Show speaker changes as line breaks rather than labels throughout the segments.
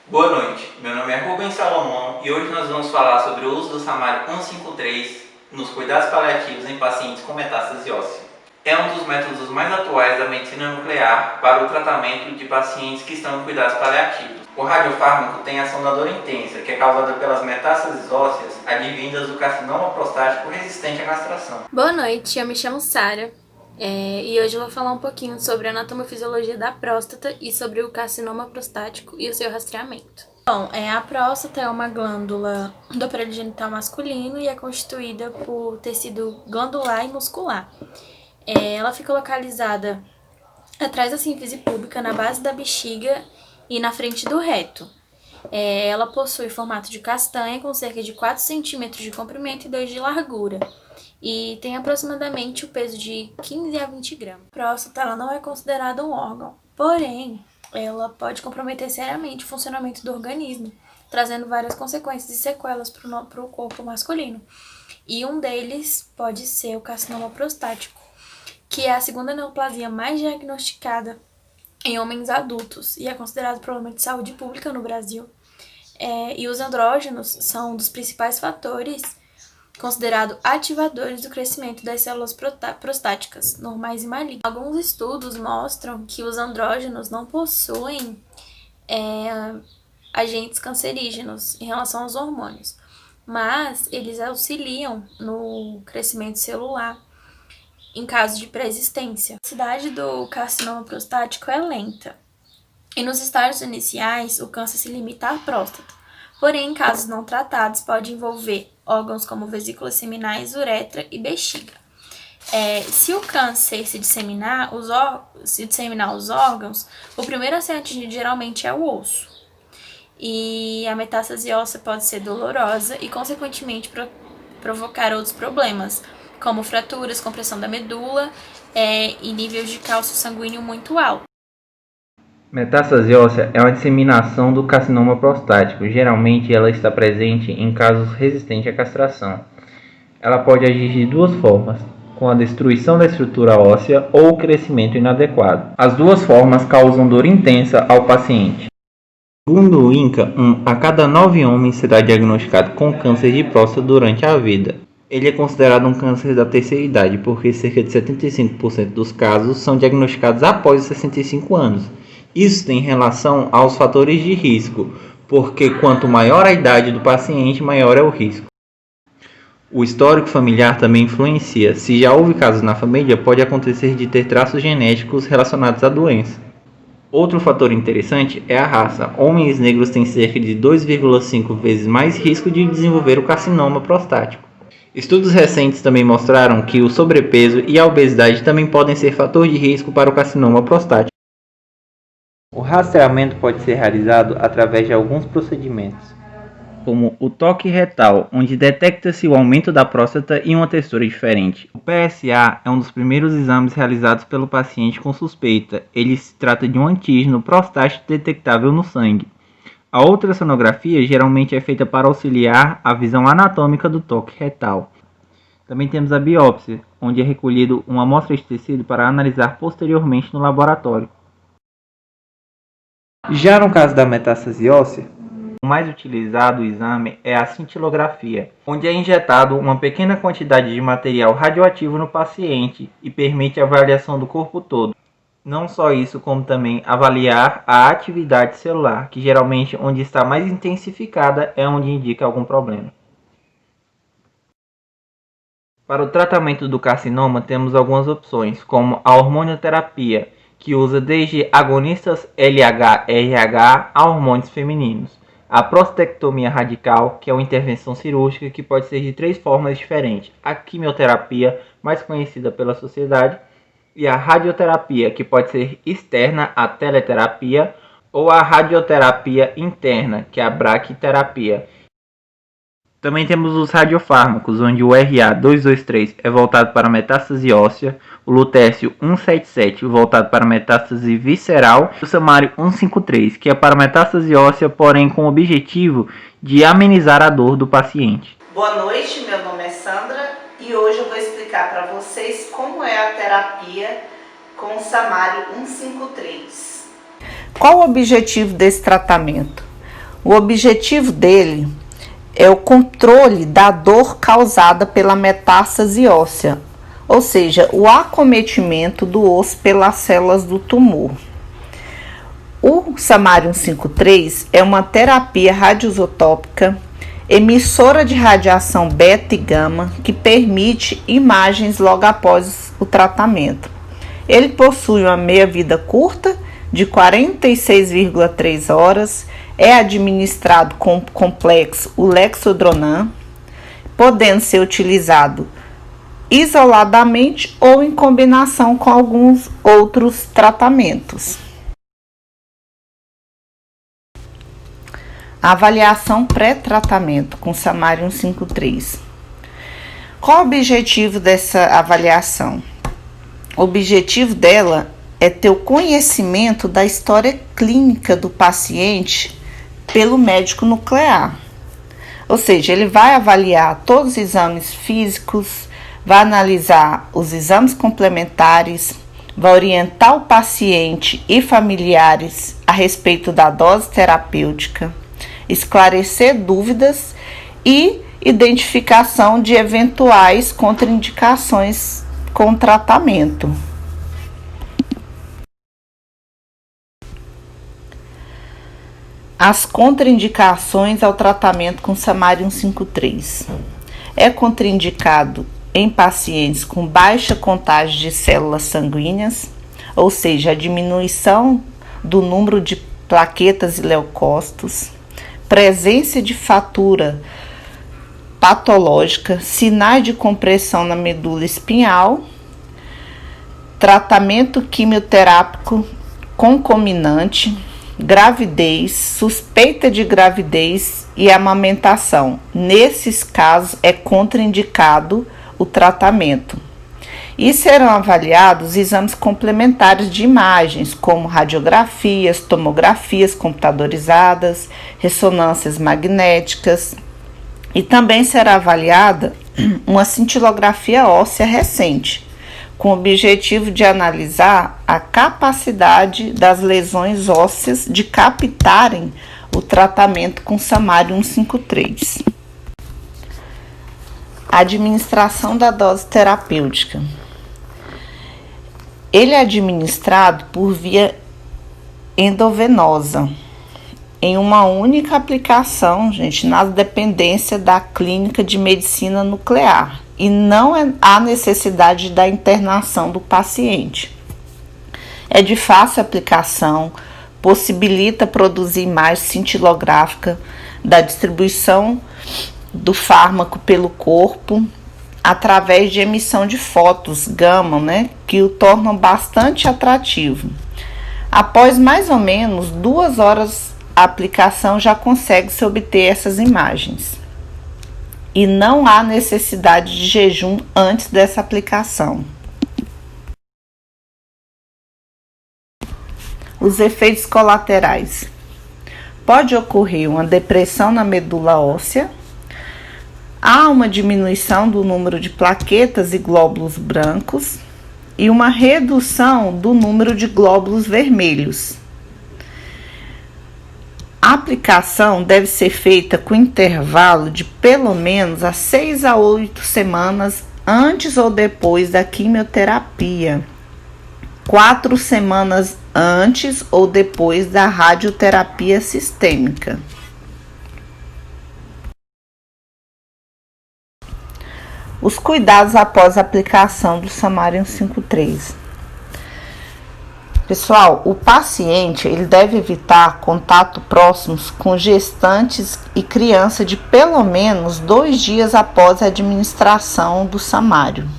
Boa noite, meu nome é Rubens Salomão e hoje nós vamos falar sobre o uso do Samário 153 nos cuidados paliativos em pacientes com metástase óssea. É um dos métodos mais atuais da medicina nuclear para o tratamento de pacientes que estão em cuidados paliativos. O radiofármaco tem ação da dor intensa, que é causada pelas metástases ósseas advindas do carcinoma prostático resistente à castração.
Boa noite, eu me chamo Sara e hoje eu vou falar um pouquinho sobre a anatomofisiologia da próstata e sobre o carcinoma prostático e o seu rastreamento. Bom, a próstata é uma glândula do aparelho genital masculino e é constituída por tecido glandular e muscular. Ela fica localizada atrás da síntese púbica, na base da bexiga e na frente do reto. Ela possui formato de castanha com cerca de 4 centímetros de comprimento e 2 de largura. E tem aproximadamente o peso de 15 a 20 gramas. A próstata ela não é considerada um órgão, porém, ela pode comprometer seriamente o funcionamento do organismo, trazendo várias consequências e sequelas para o corpo masculino. E um deles pode ser o carcinoma prostático, que é a segunda neoplasia mais diagnosticada em homens adultos e é considerado problema de saúde pública no Brasil. E os andrógenos são um dos principais fatores considerados ativadores do crescimento das células prostáticas, normais e malignas. Alguns estudos mostram que os andrógenos não possuem agentes cancerígenos em relação aos hormônios, mas eles auxiliam no crescimento celular em caso de pré-existência. A velocidade do carcinoma prostático é lenta, e nos estágios iniciais o câncer se limita à próstata. Porém, em casos não tratados, pode envolver órgãos como vesículas seminais, uretra e bexiga. Se o câncer se disseminar os órgãos, o primeiro a ser atingido geralmente é o osso. E a metástase óssea pode ser dolorosa e, consequentemente, provocar outros problemas, como fraturas, compressão da medula e nível de cálcio sanguíneo muito alto.
Metástase óssea é uma disseminação do carcinoma prostático. Geralmente ela está presente em casos resistentes à castração. Ela pode agir de duas formas, com a destruição da estrutura óssea ou o crescimento inadequado. As duas formas causam dor intensa ao paciente. Segundo o INCA, 1 a cada 9 homens será diagnosticado com câncer de próstata durante a vida. Ele é considerado um câncer da terceira idade, porque cerca de 75% dos casos são diagnosticados após os 65 anos. Isso tem relação aos fatores de risco, porque quanto maior a idade do paciente, maior é o risco. O histórico familiar também influencia. Se já houve casos na família, pode acontecer de ter traços genéticos relacionados à doença. Outro fator interessante é a raça. Homens negros têm cerca de 2,5 vezes mais risco de desenvolver o carcinoma prostático. Estudos recentes também mostraram que o sobrepeso e a obesidade também podem ser fator de risco para o carcinoma prostático. O rastreamento pode ser realizado através de alguns procedimentos, como o toque retal, onde detecta-se o aumento da próstata e uma textura diferente. O PSA é um dos primeiros exames realizados pelo paciente com suspeita. Ele se trata de um antígeno prostático detectável no sangue. A ultrassonografia geralmente é feita para auxiliar a visão anatômica do toque retal. Também temos a biópsia, onde é recolhido uma amostra de tecido para analisar posteriormente no laboratório. Já no caso da metástase óssea, o mais utilizado exame é a cintilografia, onde é injetado uma pequena quantidade de material radioativo no paciente e permite a avaliação do corpo todo. Não só isso, como também avaliar a atividade celular, que geralmente onde está mais intensificada é onde indica algum problema. Para o tratamento do carcinoma temos algumas opções, como a hormonioterapia, que usa desde agonistas LH-RH a hormônios femininos. A prostatectomia radical, que é uma intervenção cirúrgica que pode ser de 3 formas diferentes. A quimioterapia, mais conhecida pela sociedade, e a radioterapia, que pode ser externa à teleterapia, ou a radioterapia interna, que é a braquiterapia. Também temos os radiofármacos, onde o RA-223 é voltado para metástase óssea, o lutécio 177 voltado para metástase visceral e o samário 153, que é para metástase óssea, porém com o objetivo de amenizar a dor do paciente.
Boa noite, meu nome é Sandra e hoje eu vou explicar para vocês como é a terapia com o samário 153.
Qual o objetivo desse tratamento?
O objetivo dele é o controle da dor causada pela metástase óssea, ou seja, o acometimento do osso pelas células do tumor. O Samarium 5.3 é uma terapia radioisotópica emissora de radiação beta e gama que permite imagens logo após o tratamento. Ele possui uma meia-vida curta de 46,3 horas, é administrado com o complexo o Lexodronam, podendo ser utilizado isoladamente ou em combinação com alguns outros tratamentos. Avaliação pré-tratamento com Samarium 5.3. Qual o objetivo dessa avaliação? O objetivo dela é ter o conhecimento da história clínica do paciente pelo médico nuclear. Ou seja, ele vai avaliar todos os exames físicos, vai analisar os exames complementares, vai orientar o paciente e familiares a respeito da dose terapêutica, esclarecer dúvidas e identificação de eventuais contraindicações com o tratamento. As contraindicações ao tratamento com Samarium 5.3. É contraindicado em pacientes com baixa contagem de células sanguíneas, ou seja, a diminuição do número de plaquetas e leucócitos, presença de fratura patológica, sinais de compressão na medula espinhal, tratamento quimioterápico concomitante, gravidez, suspeita de gravidez e amamentação. Nesses casos, é contraindicado o tratamento. E serão avaliados exames complementares de imagens, como radiografias, tomografias computadorizadas, ressonâncias magnéticas. E também será avaliada uma cintilografia óssea recente, com o objetivo de analisar a capacidade das lesões ósseas de captarem o tratamento com Samarium 5.3. Administração da dose terapêutica. Ele é administrado por via endovenosa, em uma única aplicação, gente, na dependência da clínica de medicina nuclear, e não há necessidade da internação do paciente. É de fácil aplicação, possibilita produzir imagem cintilográfica da distribuição do fármaco pelo corpo, através de emissão de fotos gama, que o tornam bastante atrativo. Após mais ou menos 2 horas, a aplicação já consegue se obter essas imagens. E não há necessidade de jejum antes dessa aplicação. Os efeitos colaterais. Pode ocorrer uma depressão na medula óssea, há uma diminuição do número de plaquetas e glóbulos brancos e uma redução do número de glóbulos vermelhos. A aplicação deve ser feita com intervalo de pelo menos 6 a 8 semanas antes ou depois da quimioterapia, 4 semanas antes ou depois da radioterapia sistêmica. Os cuidados após a aplicação do Samarium 5.3. Pessoal, o paciente ele deve evitar contato próximos com gestantes e criança de pelo menos 2 dias após a administração do Samarium.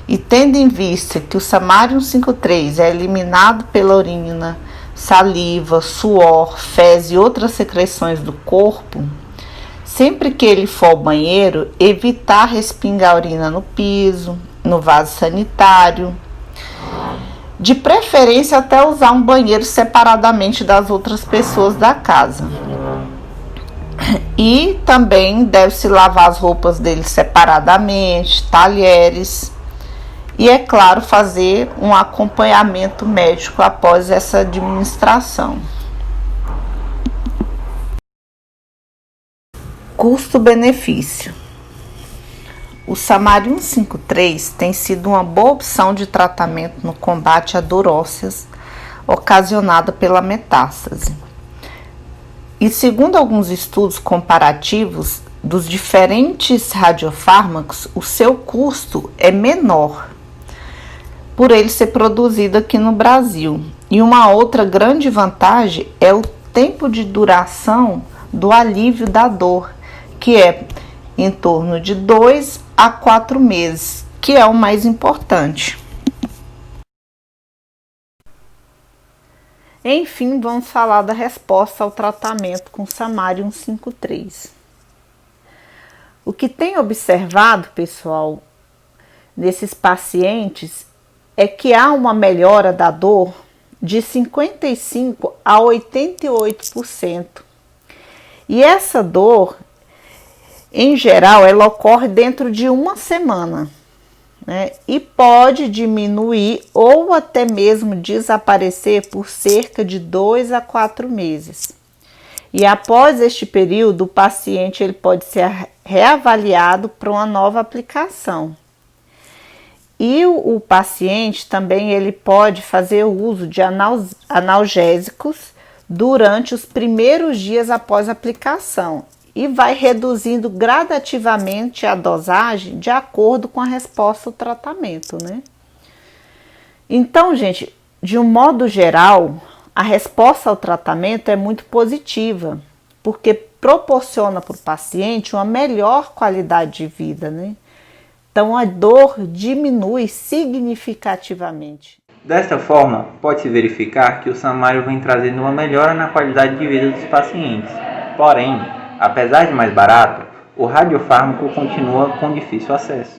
E tendo em vista que o Samarium 5.3 é eliminado pela urina, saliva, suor, fezes e outras secreções do corpo, sempre que ele for ao banheiro, evitar respingar urina no piso, no vaso sanitário, de preferência até usar um banheiro separadamente das outras pessoas da casa. E também deve-se lavar as roupas dele separadamente, talheres, e é claro, fazer um acompanhamento médico após essa administração. Custo-benefício. O Samário 153 tem sido uma boa opção de tratamento no combate à dor óssea ocasionada pela metástase. E segundo alguns estudos comparativos dos diferentes radiofármacos, o seu custo é menor por ele ser produzido aqui no Brasil. E uma outra grande vantagem é o tempo de duração do alívio da dor, que é em torno de 2 a 4 meses, que é o mais importante. Enfim, vamos falar da resposta ao tratamento com Samário 153. O que tem observado, pessoal, nesses pacientes é que há uma melhora da dor de 55% a 88%. E essa dor, em geral, ela ocorre dentro de uma semana, né? E pode diminuir ou até mesmo desaparecer por cerca de 2 a 4 meses. E após este período, o paciente ele pode ser reavaliado para uma nova aplicação. E o paciente também ele pode fazer uso de analgésicos durante os primeiros dias após a aplicação e vai reduzindo gradativamente a dosagem de acordo com a resposta ao tratamento, né? Então, gente, de um modo geral, a resposta ao tratamento é muito positiva, porque proporciona para o paciente uma melhor qualidade de vida, né? Então, a dor diminui significativamente.
Desta forma, pode-se verificar que o Samário vem trazendo uma melhora na qualidade de vida dos pacientes. Porém, apesar de mais barato, o radiofármaco continua com difícil acesso.